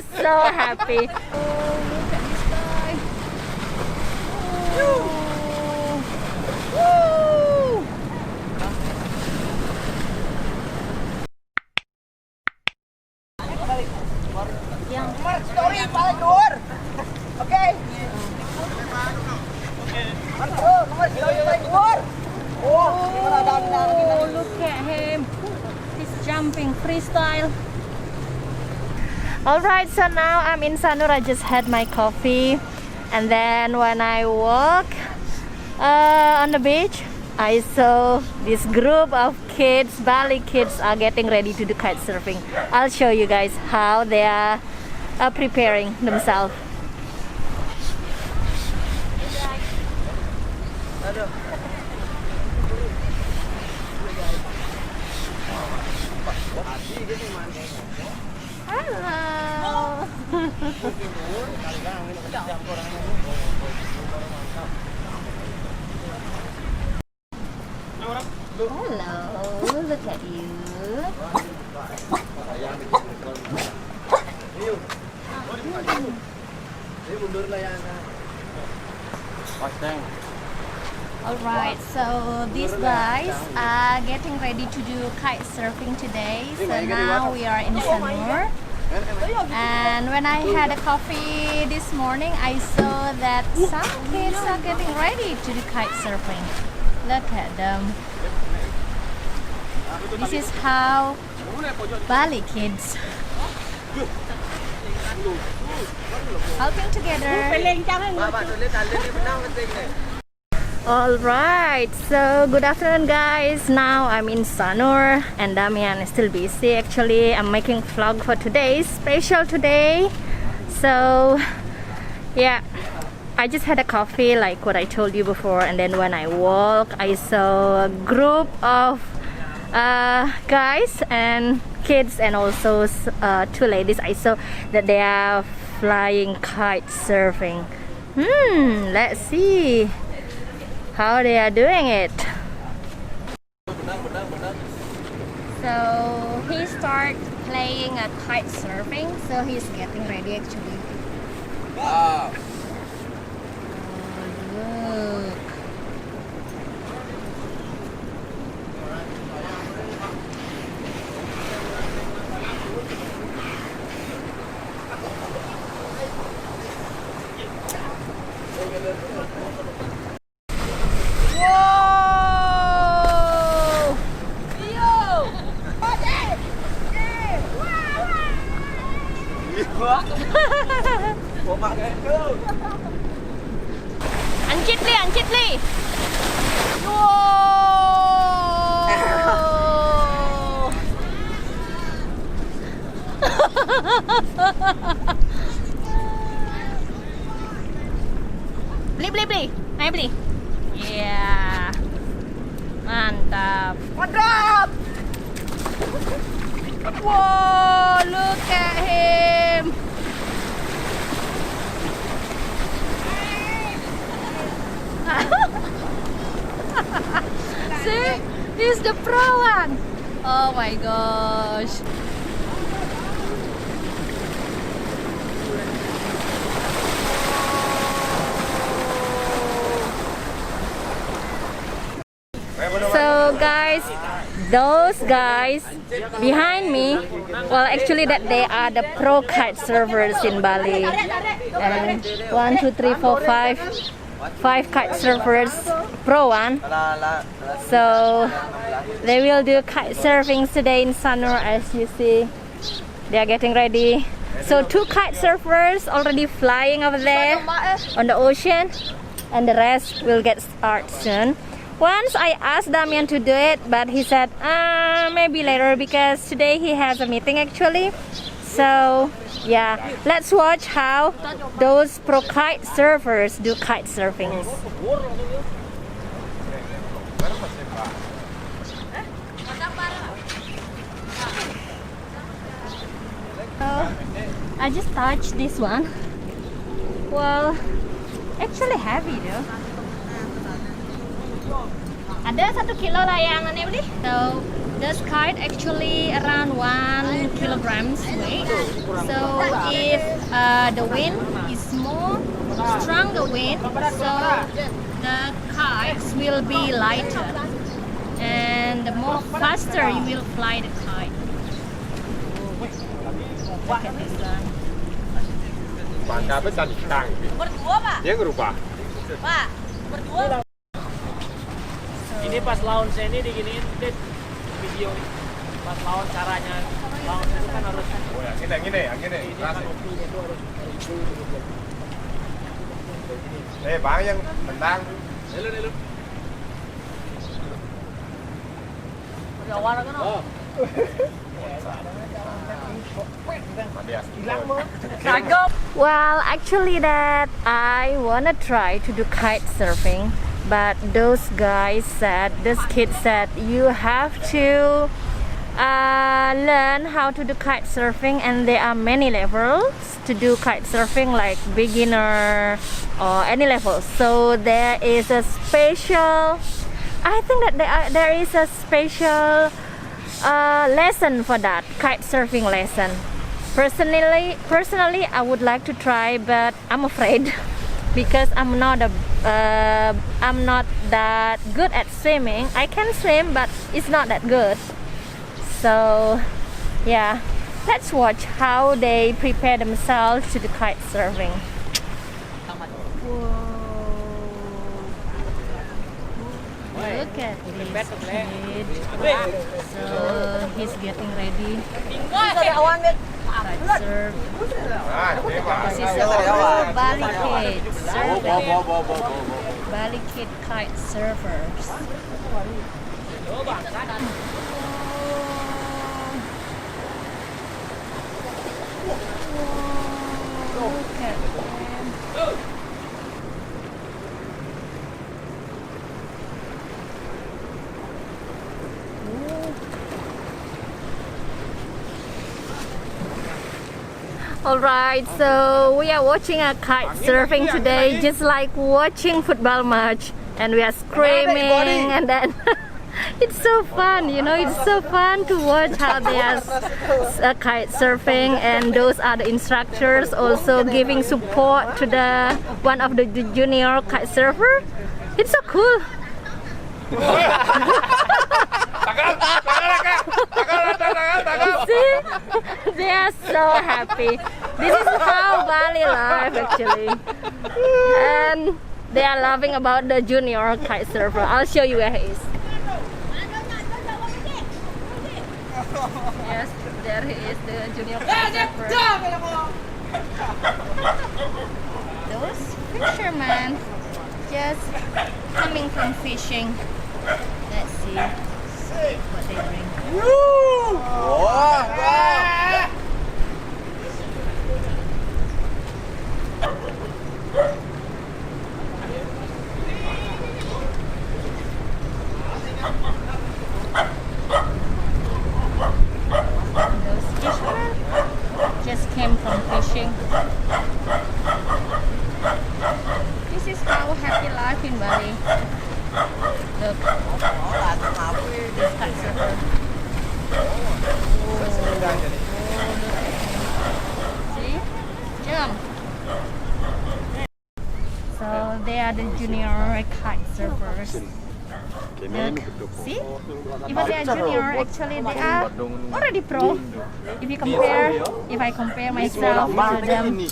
So happy. Oh, look at this guy. Oh. Woo. Yang story paling luar. Oke. Oh, look at him. He's jumping freestyle. Alright, so now I'm in Sanur. I just had my coffee. And then when I walk on the beach, I saw this group of kids, Bali kids, are getting ready to do kite surfing. I'll show you guys how they are preparing themselves. Hello. Hello, look at you. Alright, so these guys are getting ready to do kite surfing today. So now we are in Sanur. And when I had a coffee this morning, I saw that some kids are getting ready to do kite surfing. Look at them. This is how Bali kids helping together. Alright, so good afternoon guys. Now I'm in Sanur and Damian is still busy. Actually, I'm making vlog for today, special today. So yeah, I just had a coffee like what I told you before, and then when I walk I saw a group of guys and kids and also two ladies. I saw that they are flying kite surfing. Let's see how they are doing it. So he started playing a kite surfing, so he's getting ready actually. Wow. Oh, look. Anh chích đi. Wow. Beli. Naik beli. Yeah. Mantap. Mantap. Wow, look at him. See, he's the pro one. Oh my gosh. So guys, those guys behind me, well actually that they are the pro kite surfers in Bali. And 1, 2, 3, 4, 5 kite surfers, pro one. So they will do kite surfing today in Sanur. As you see, they are getting ready. So 2 kite surfers already flying over there on the ocean, and the rest will get started soon. Once I asked Damian to do it, but he said maybe later because today he has a meeting actually. So yeah, let's watch how those pro kite surfers do kite surfing. So I just touched this one. Well, actually heavy though. Ada 1 kilo layangannya beli. So this kite actually around 1 kilograms weight. So if the wind is more stronger wind, so the kites will be lighter, and the more faster you will fly the kite. Look at this one. Berdua, Pak. Dia ngerubah. Pak, berdua. Ini pas launch ini diginiin Dit, video pas launch caranya launch itu kan harus Oh ya, yang ini. ini kan hokinya itu harus Bang yang menang. Dulu. Jawan kan? Oh. Well, actually that I wanna try to do kite surfing, but those guys said, this kid said, you have to learn how to do kite surfing, and there are many levels to do kite surfing, like beginner or any level. So there is a special, I think that there is a special lesson for that, kite surfing lesson. Personally, I would like to try, but I'm afraid because I'm not that good at swimming. I can swim, but it's not that good. So yeah, let's watch how they prepare themselves to do kite surfing. Whoa. Look at this kid. So he's getting ready. Kite surf. This is a Bali kid surfing. Bali kid kite surfers. Look at them. Alright, so we are watching a kite surfing today, just like watching football match, and we are screaming, and then it's so fun, you know, it's so fun to watch how they are kite surfing, and those are the instructors also giving support to the one of the junior kite surfer. It's so cool. See? They are so happy. This is how Bali live actually. And they are laughing about the junior kite surfer. I'll show you where he is. Yes, there he is, the junior kite surfer. Those fishermen just coming from fishing. Let's see what they bring. Those fishermen just came from fishing. This is our happy life in Bali. Look, this kite surfer. See? Jump. So they are the junior kite surfers. Look, see? Even they are junior, actually they are already pro. If I compare myself to them,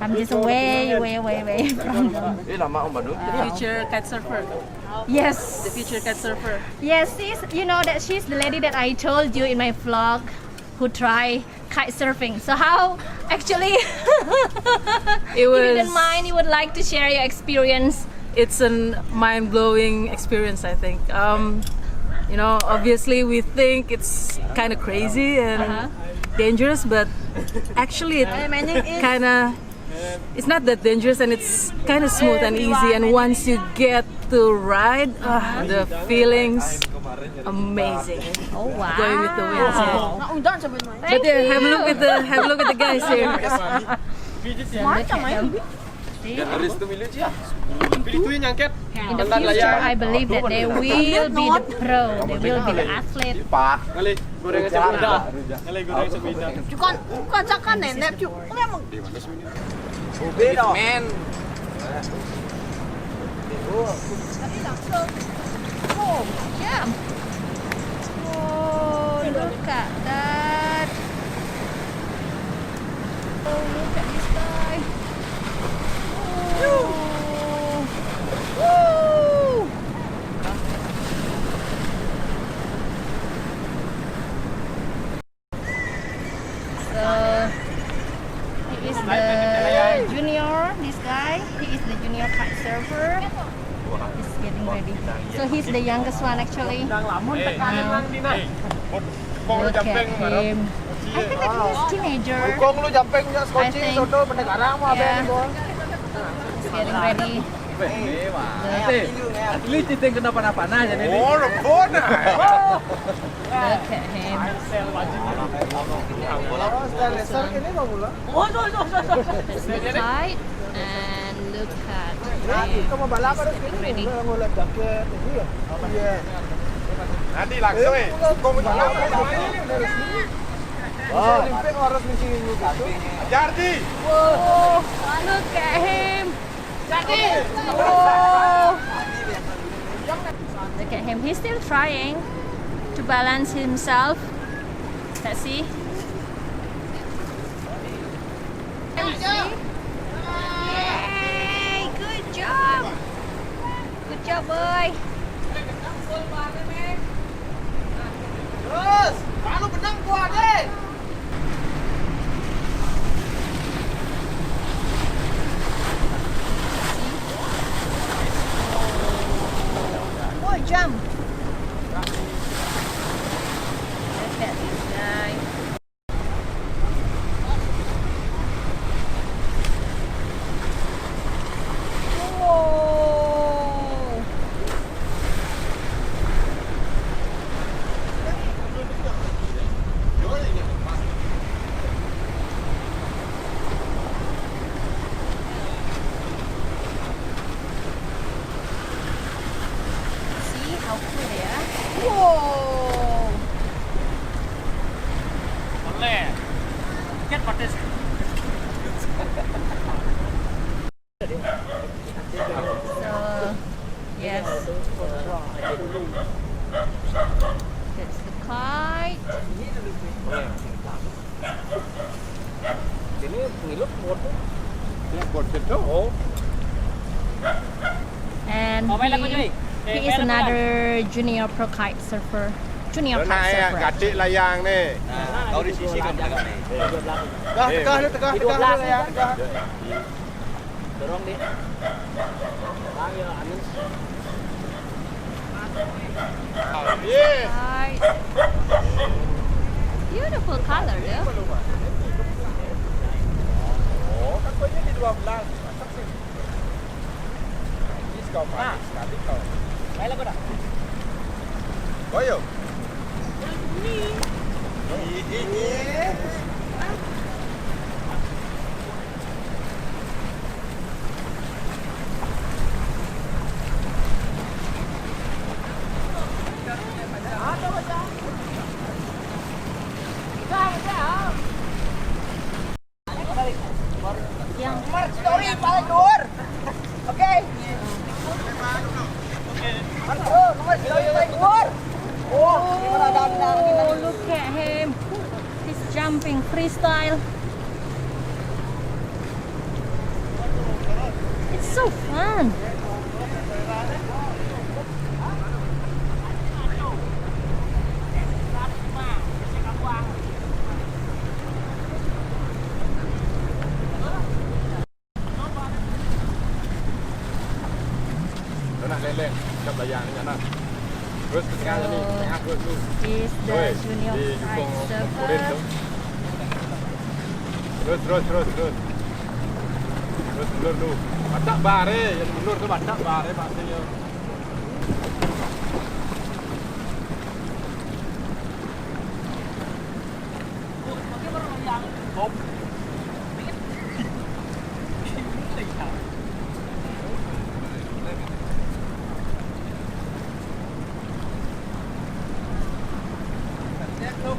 I'm just way from them. The future kite surfer. Yes. The future kite surfer. Yes, you know that she's the lady that I told you in my vlog who tried kite surfing. So how actually you didn't mind, you would like to share your experience? It's a mind-blowing experience, I think. You know, obviously we think it's kind of crazy and dangerous, but actually it's not that dangerous, and it's kind of smooth and easy, and once you get to ride, the feelings amazing. Oh wow. Going with the winds. Yeah. Thank But yeah, you. have a look at the guys here. So look at them. See? Pilih tu yang ket. In the future, I believe that they will be the pro. They will be the athlete. Ngali goreng aja udah. Ngali goreng sepeda. Con kacakan nenek cu. Memang. Men. Oh, yeah. Oh, look at that. Oh, look at this guy. Oh. Woo. So, he is the junior, this guy. He is the junior kite surfer. He's getting ready. So he's the youngest one actually. Look at him. I think that he's a teenager. Kong lu jumping nya I skoci think. soto benda garang mah Yeah. ben gua. He's getting ready. Ini citing kenapa-napa nah jadi ini. Oh, lepon ah. Look at him. This one. This is the kite. And look at him. Getting ready. Nanti langsung Kong itu Jardi. Whoa, look at him. Oh. Look at him. He's still trying to balance himself. Let's see. Yay! Good job. Good job, boy. Terus, kalau benang gua deh. Boy, jump. Look at this guy. Whoa. See how cool they are? Whoa! Boleh. Get patis. So, yes. That's the kite. Ini ngilup motor. Ini buat itu. Oh. And Mau main lagu ni? he is another junior pro kite surfer. Junior kite surfer. Gadik layang ni. Kau di sisi kan belakang ni. Tegah layang. Dorong dia. Bang ya angin. Yes. Kite. Beautiful color, yeah. Oh, kan punya di 12. Ini kau pakai sekali kau. Main lagu dah. Koyo. Yang Story paling dur. Oke. Nomor story paling dur. oh, look at him. He's jumping freestyle. It's so fun. Nak leleng, cap layang ni nak. Terus ke tengah ni, tengah terus tu. He's the Oi, junior di kite Jepang kulit tu. surfer. Terus. Terus mundur tu. Batak bare, yang mundur tu batak bare pastinya. Look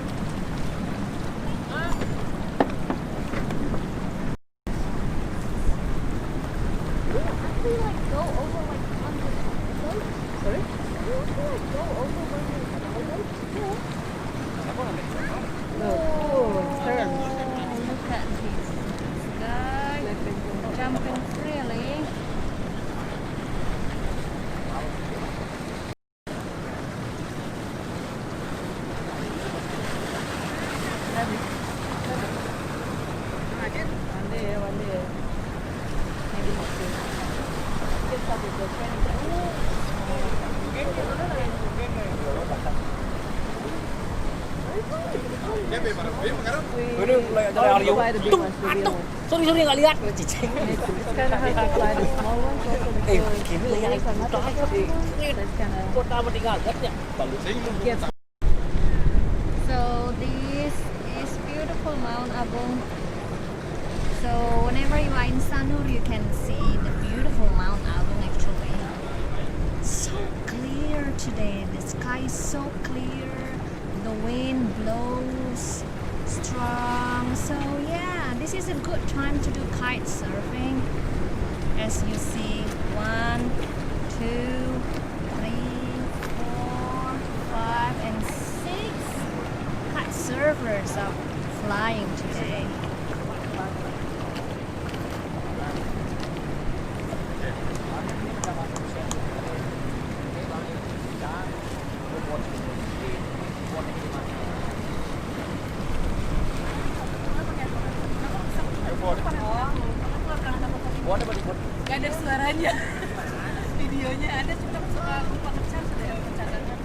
at this guy jumping freely. One day. Maybe next year. Get started the training. Udah mulai ada Aryo. Sorry nggak lihat. Cicing. It's kind of hard to fly the small ones also because Gini lah yang it's not so big. That's kind of Kota meninggal ya. gets So this is beautiful Mount Agung. So whenever you are in Sanur, you can see the beautiful Mount Agung actually. So clear today. The sky is so clear. The wind blows strong. So yeah, this is a good time to do kite surfing. As you see, 1, 2, 3, 4, 5, and 6 kite surfers are flying today. Gak ada suaranya. Videonya ada cuma suka lupa ngecas deh cadangan.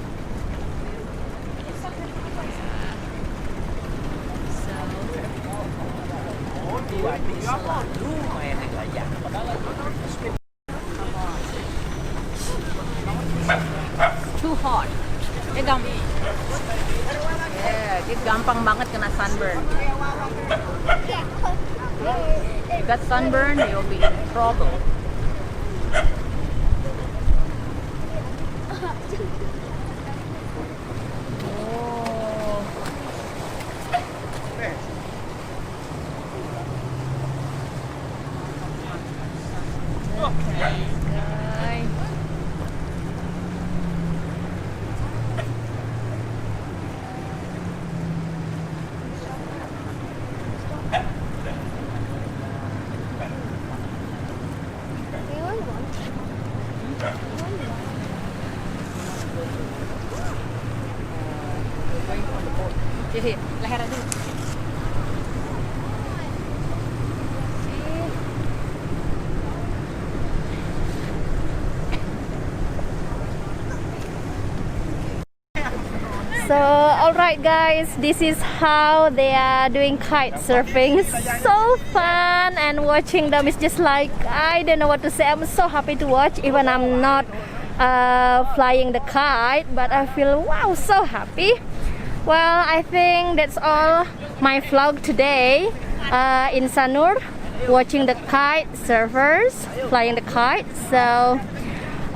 Selalu main di layar. Too hot. Dia gampang banget kena sunburn. If you got sunburn, you'll be in trouble. Oh. Okay, guys. Leheran dulu. So, alright guys, this is how they are doing kite surfing. So fun, and watching them is just like, I don't know what to say. I'm so happy to watch, even I'm not flying the kite, but I feel wow, so happy. Well, I think that's all my vlog today in Sanur, watching the kite surfers flying the kite. So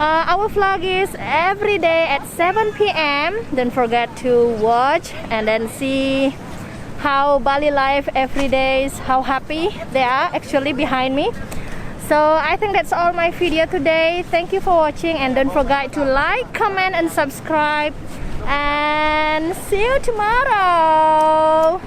our vlog is every day at 7 p.m. Don't forget to watch and then see how Bali life every day is, how happy they are actually behind me. So I think that's all my video today. Thank you for watching, and don't forget to like, comment and subscribe, and see you tomorrow.